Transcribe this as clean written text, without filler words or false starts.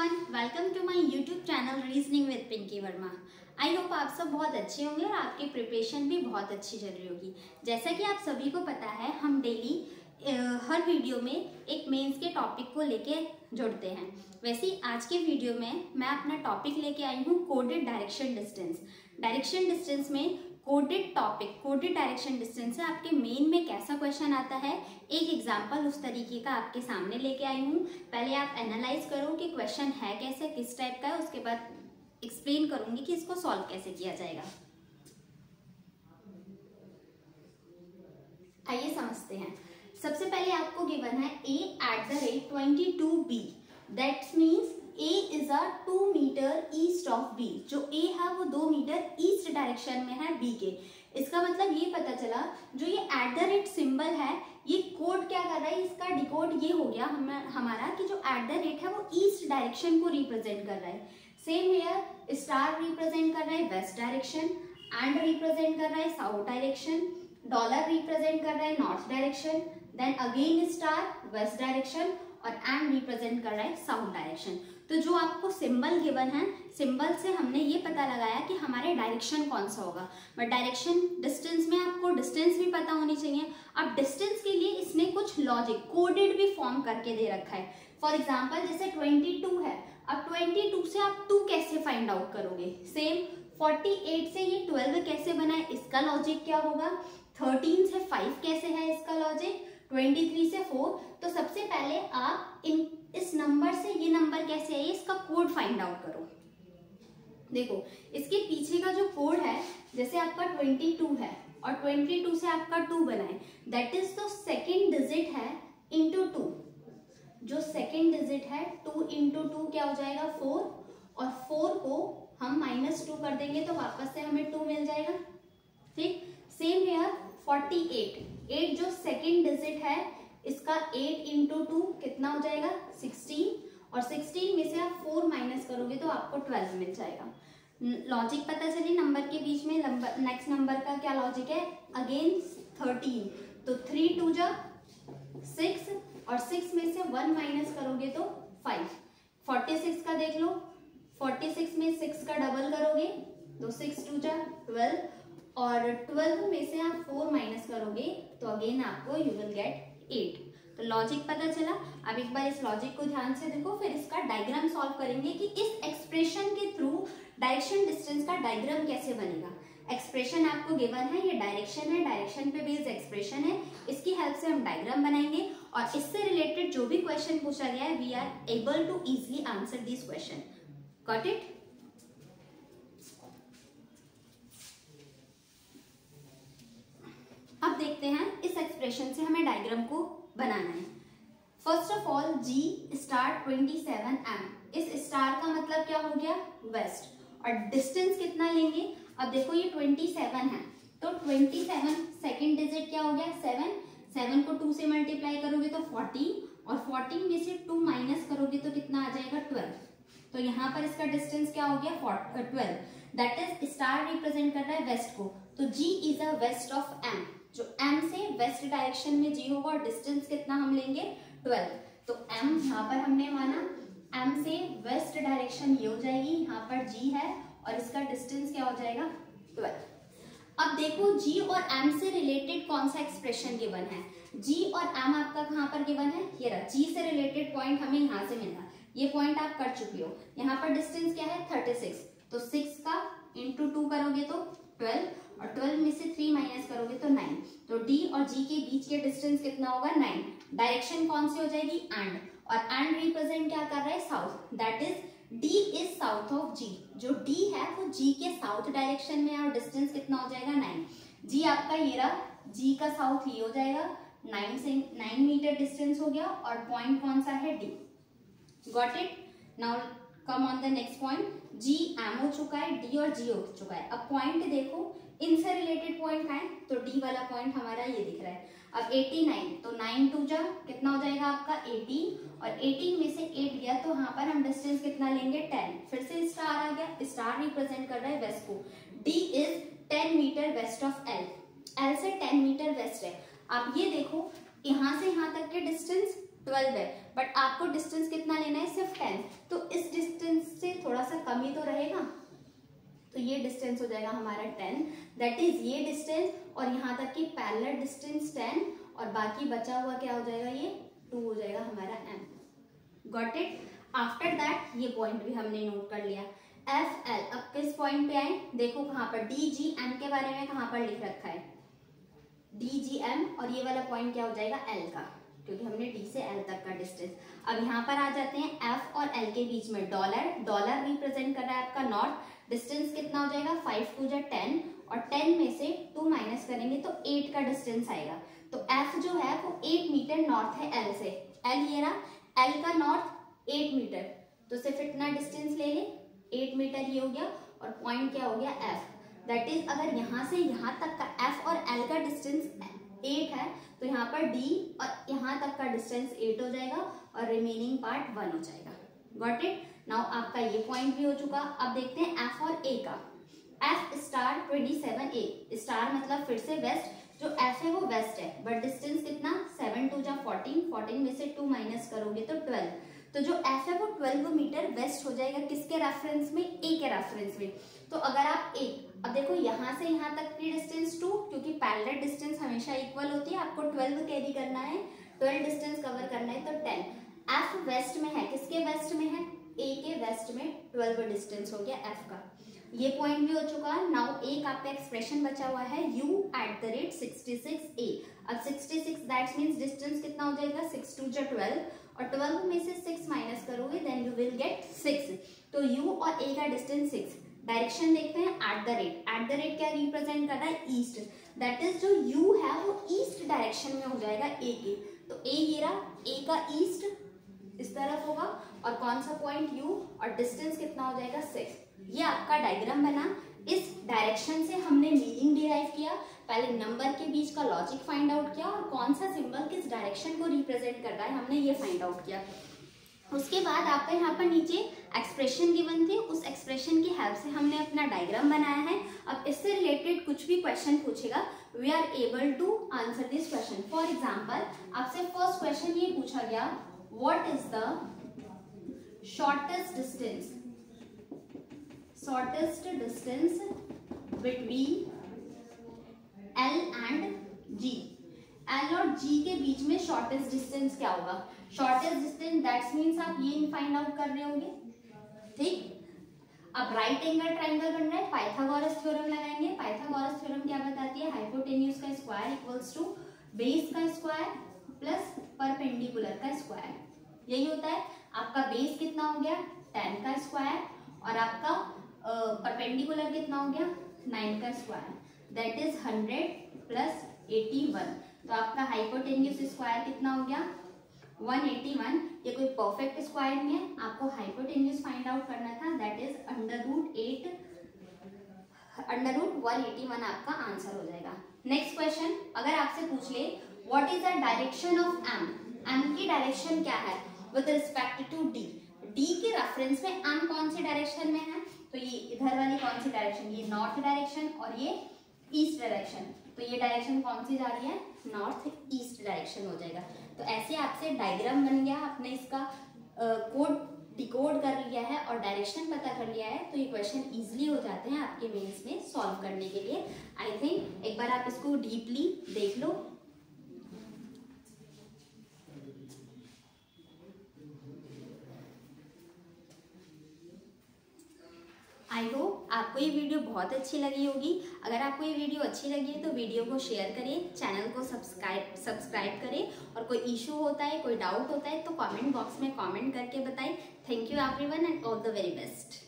Everyone, welcome to my YouTube channel reasoning with Pinky Verma. I hope आप सब बहुत अच्छे होंगे और आपकी प्रिपरेशन भी बहुत अच्छी चल रही होगी। जैसा कि आप सभी को पता है, हम डेली हर वीडियो में एक मेंस के टॉपिक को लेके जुड़ते हैं। वैसे ही आज के वीडियो में मैं अपना टॉपिक लेके आई हूँ coded direction distance. Direction distance में coded topic, coded direction distance से आपके मेन में कैसा क्वेश्चन आता है, एक एग्जांपल उस तरीके का आपके सामने लेके आई हूँ। पहले आप एनालाइज करो कि क्वेश्चन है कैसे, किस टाइप का है, उसके बाद एक्सप्लेन करूंगी कि इसको सॉल्व कैसे किया जाएगा। आइए समझते हैं। सबसे पहले आपको गिवन है a@22b, that means a is a 2 metre east of b। जो a है वो 2 मीटर ईस्ट डायरेक्शन में है b के। इसका मतलब ये पता चला, जो ये @ सिंबल है, ये कोड क्या कर रहा है, इसका डिकोड ये हो गया हमारा कि जो @ है वो ईस्ट डायरेक्शन को रिप्रेजेंट कर रहा है। सेम हियर स्टार रिप्रेजेंट कर रहा है वेस्ट डायरेक्शन, एंड रिप्रेजेंट कर रहा है साउथ डायरेक्शन, डॉलर रिप्रेजेंट कर रहा है north direction, then again star west direction और एंड रिप्रेजेंट कर रहा है साउथ डायरेक्शन। तो जो आपको सिंबल गिवन है, सिंबल से हमने ये पता लगाया कि हमारे डायरेक्शन कौन सा होगा। बट डायरेक्शन डिस्टेंस में आपको डिस्टेंस भी पता होनी चाहिए। अब डिस्टेंस के लिए इसने कुछ लॉजिक कोडेड भी फॉर्म करके दे रखा है। फॉर एग्जाम्पल जैसे 22 है, अब 22 से आप 2 कैसे फाइंड आउट करोगे। सेम 48 से ये 12 कैसे बना है, इसका लॉजिक क्या होगा। 13 से 5 कैसे है, इसका लॉजिक। 23 से 4। तो सबसे पहले आप इस नंबर से ये नंबर कैसे है, इसका कोड फाइंड आउट करो। देखो इसके पीछे का जो कोड है, जैसे आपका 22 है और 22 से आपका 2 बना है, दैट इज तो सेकेंड डिजिट है इंटू 2। जो सेकेंड डिजिट है 2 इंटू 2 क्या हो जाएगा 4, और 4 को हम -2 कर देंगे तो वापस से हमें 2 मिल जाएगा। ठीक, सेम हियर 48, 8 जो सेकेंड डिजिट है, इसका 8 इंटू 2 कितना हो जाएगा 16, और 16 में से आप 4 माइनस करोगे तो आपको 12 मिल जाएगा। लॉजिक पता चली नंबर के बीच में। नेक्स्ट नंबर का क्या लॉजिक है, अगेन 13, तो 3 2 जा 6, और 6 में से 1 माइनस करोगे तो 5। 46 का देख लो, 46 में 6 का डबल करोगे तो 6 2 जा 12, और 12 में से आप 4 माइनस करोगे तो अगेन आपको यू विल गेट 8। तो लॉजिक पता चला। अब एक बार इस लॉजिक को ध्यान से देखो, फिर इसका डायग्राम सॉल्व करेंगे कि इस एक्सप्रेशन के थ्रू डायरेक्शन डिस्टेंस का डायग्राम कैसे बनेगा। एक्सप्रेशन आपको गिवन है, ये डायरेक्शन है, डायरेक्शन पे बेस्ड एक्सप्रेशन है। इसकी हेल्प से हम डायग्राम बनाएंगे और इससे रिलेटेड जो भी क्वेश्चन पूछा गया है, we are able to easily answer this question. Got it. अब देखते हैं इस एक्सप्रेशन से हमें डायग्राम को बनाना है। First of all G star 27M, इस स्टार का मतलब क्या हो गया वेस्ट, और डिस्टेंस कितना लेंगे। अब देखो ये 27 है, तो 27 सेकेंड डिजिट क्या हो गया 7, 7 को 2 से मल्टीप्लाई करोगे तो 14, और 14 में से 2 माइनस करोगे तो कितना आ जाएगा 12। तो यहाँ पर इसका डिस्टेंस क्या हो गया 12, दैट इज स्टार रिप्रेजेंट कर रहा है वेस्ट को, तो G is a west of M। जो M से वेस्ट डायरेक्शन में G होगा, और डिस्टेंस कितना हम लेंगे 12। तो M यहाँ पर हमने माना, M से वेस्ट डायरेक्शन ये हो जाएगी, यहाँ पर G है और इसका डिस्टेंस क्या हो जाएगा 12। अब देखो G और M से रिलेटेड कौन सा एक्सप्रेशन गिवन है। G और M आपका कहाँ पर गिवन है, ये रहा। G से रिलेटेड पॉइंट हमें यहाँ से मिला, ये पॉइंट आप कर चुकी हो। यहाँ पर डिस्टेंस क्या है 36, तो 6 का इंटू 2 करोगे तो 12, और 12 में से 3 माइनस करोगे तो 9। तो D और G के बीच के डिस्टेंस कितना होगा 9। डायरेक्शन कौन सी हो जाएगी एंड, और एंड रिप्रेजेंट क्या कर रहा है south, that is D is south of G। जो D है वो G के साउथ डायरेक्शन में है, और डिस्टेंस कितना हो जाएगा 9। G आपका ये रहा, G का साउथ ये हो जाएगा, 9 मीटर डिस्टेंस हो गया, और पॉइंट कौन सा है D। Got it. Now come on the next point. G M हो चुका है, D और G हो चुका है। अब पॉइंट देखो, इनसे रिलेटेड पॉइंट है, तो D वाला पॉइंट हमारा ये दिख रहा है। अब 89, तो 9 2 जा कितना हो जाएगा आपका 18, और 18 में से 8 गया, तो यहाँ पर हम डिस्टेंस कितना लेंगे 10। फिर से स्टार आ गया, स्टार रिप्रेजेंट कर रहा है वेस्ट को। D is 10 metre west of L, L से 10 मीटर वेस्ट है। अब ये देखो, यहाँ से यहाँ तक के डिस्टेंस 12 है, बट आपको डिस्टेंस कितना लेना है, सिर्फ 10। तो इस डिस्टेंस से थोड़ा सा कम ही तो रहेगा, तो ये डिस्टेंस हो जाएगा हमारा 10, दैट इज ये डिस्टेंस, और यहाँ तक की पैरेलल डिस्टेंस 10, और बाकी बचा हुआ क्या हो जाएगा, ये 2 हो जाएगा हमारा m। Got it. After that ये पॉइंट भी हमने नोट कर लिया, एफ एल। अब किस पॉइंट पे आए, देखो कहाँ पर, डी जी एम के बारे में कहाँ पर लिख रखा है, डी जी एम, और ये वाला पॉइंट क्या हो जाएगा, एल का, क्योंकि हमने डी से एल तक का डिस्टेंस। अब यहाँ पर आ जाते हैं, एफ और एल के बीच में डॉलर, डॉलर रिप्रेजेंट कर रहा है आपका नॉर्थ। डिस्टेंस कितना हो जाएगा, 5 2 जा 10, और 10 में से 2 माइनस करेंगे तो 8 का डिस्टेंस आएगा। तो एफ जो है वो 8 मीटर नॉर्थ है एल से, एल ये रहा, एल का नॉर्थ 8 मीटर, तो सिर्फ इतना डिस्टेंस ले ले, 8 मीटर ये हो गया, और पॉइंट क्या हो गया, एफ। दैट इज अगर यहाँ से यहाँ तक का एफ और एल का डिस्टेंस 8 है, तो यहाँ पर डी और यहाँ तक का डिस्टेंस 8 हो जाएगा, और रिमेनिंग पार्ट 1 हो जाएगा। Got it. नाउ आपका ये पॉइंट भी हो चुका। अब देखते हैं एफ और ए का। एफ स्टार 27 ए, स्टार मतलब फिर से वेस्ट, जो एफ है वो वेस्ट है, बट डिस्टेंस कितना, 7 2 जा 14, 14 में से 2 माइनस करोगे तो 12, तो जो एफ है वो 12 मीटर वेस्ट हो जाएगा, किसके रेफरेंस में, ए के रेफरेंस में। तो अगर आप ए, अब देखो यहाँ से यहाँ तक की डिस्टेंस 2, क्योंकि पैरेलल डिस्टेंस हमेशा इक्वल होती है, आपको 12 कैरी करना है, 12 डिस्टेंस कवर करना है, तो 10। एफ वेस्ट में है, किसके वेस्ट में है, ए के वेस्ट में 12 डिस्टेंस हो गया एफ का। ये पॉइंट भी हो चुका है। नाउ एक आपका एक्सप्रेशन बचा हुआ है, u@66 a। अब 66 दैट मीन्स डिस्टेंस कितना हो जाएगा, 6 2 जा 12, और 12 में से 6 माइनस करोगे देन यू विल गेट 6। तो u और a का डिस्टेंस 6। डायरेक्शन देखते हैं, एट द रेट क्या रिप्रेजेंट कर रहा है, ईस्ट, दैट इज जो u है वो ईस्ट डायरेक्शन में हो जाएगा a के, तो a ये रहा, a का ईस्ट इस तरफ होगा, और कौन सा पॉइंट u, और डिस्टेंस कितना हो जाएगा 6। ये आपका डायग्राम बना। इस डायरेक्शन से हमने मीनिंग डिराइव किया, पहले नंबर के बीच का लॉजिक फाइंड आउट किया, और कौन सा सिंबल किस डायरेक्शन को रिप्रेजेंट कर रहा है हमने ये फाइंड आउट किया। उसके बाद आपका यहाँ पर नीचे एक्सप्रेशन गिवन थे, उस एक्सप्रेशन की हेल्प से हमने अपना डायग्राम बनाया है। अब इससे रिलेटेड कुछ भी क्वेश्चन पूछेगा, we are able to answer this question. For example आपसे फर्स्ट क्वेश्चन ये पूछा गया, what is the shortest distance between L and G। L और G के बीच में शॉर्टेस्ट डिस्टेंस क्या होगा, शॉर्टेस्ट डिस्टेंस दैट्स मीन्स आप ये फाइंड आउट कर रहे होंगे, ठीक। अब राइट एंगल ट्राइंगल बन रहा है, पाइथागोरस थ्योरम लगाएंगे। पाइथागोरस थ्योरम क्या बताती है, हाइपोटेन्यूज का स्क्वायर इक्वल्स टू बेस का स्क्वायर प्लस परपेंडिकुलर का स्क्वायर, यही होता है। आपका बेस कितना हो गया, 10 का स्क्वायर, और आपका परपेंडिकुलर कितना हो गया, 9 का स्क्वायर, दैट इज 100 प्लस 81। तो आपका हाइपोटेन्यूज स्क्वायर कितना हो गया, 181। ये कोई परफेक्ट स्क्वायर नहीं है, आपको हाइपोटेन्यूज फाइंड आउट करना था, दैट इज √181 आपका आंसर हो जाएगा। नेक्स्ट क्वेश्चन, अगर आपसे पूछ ले what is the direction of M, M की डायरेक्शन क्या है with respect to D, D के रेफरेंस में एम कौन सी डायरेक्शन में है, तो ये इधर वाली कौन सी डायरेक्शन, ये नॉर्थ डायरेक्शन और ये ईस्ट डायरेक्शन, तो ये डायरेक्शन कौन सी जा रही है, नॉर्थ ईस्ट डायरेक्शन हो जाएगा। तो ऐसे आपसे डायग्राम बन गया, आपने इसका कोड डिकोड कर लिया है और डायरेक्शन पता कर लिया है, तो ये क्वेश्चन इजीली हो जाते हैं आपके मेंस में सॉल्व करने के लिए। आई थिंक एक बार आप इसको डीपली देख लो। आई होप आपको ये वीडियो बहुत अच्छी लगी होगी। अगर आपको ये वीडियो अच्छी लगी है तो वीडियो को शेयर करें, चैनल को सब्सक्राइब करें, और कोई इशू होता है, कोई डाउट होता है तो कमेंट बॉक्स में कमेंट करके बताएं। Thank you everyone and all the very best.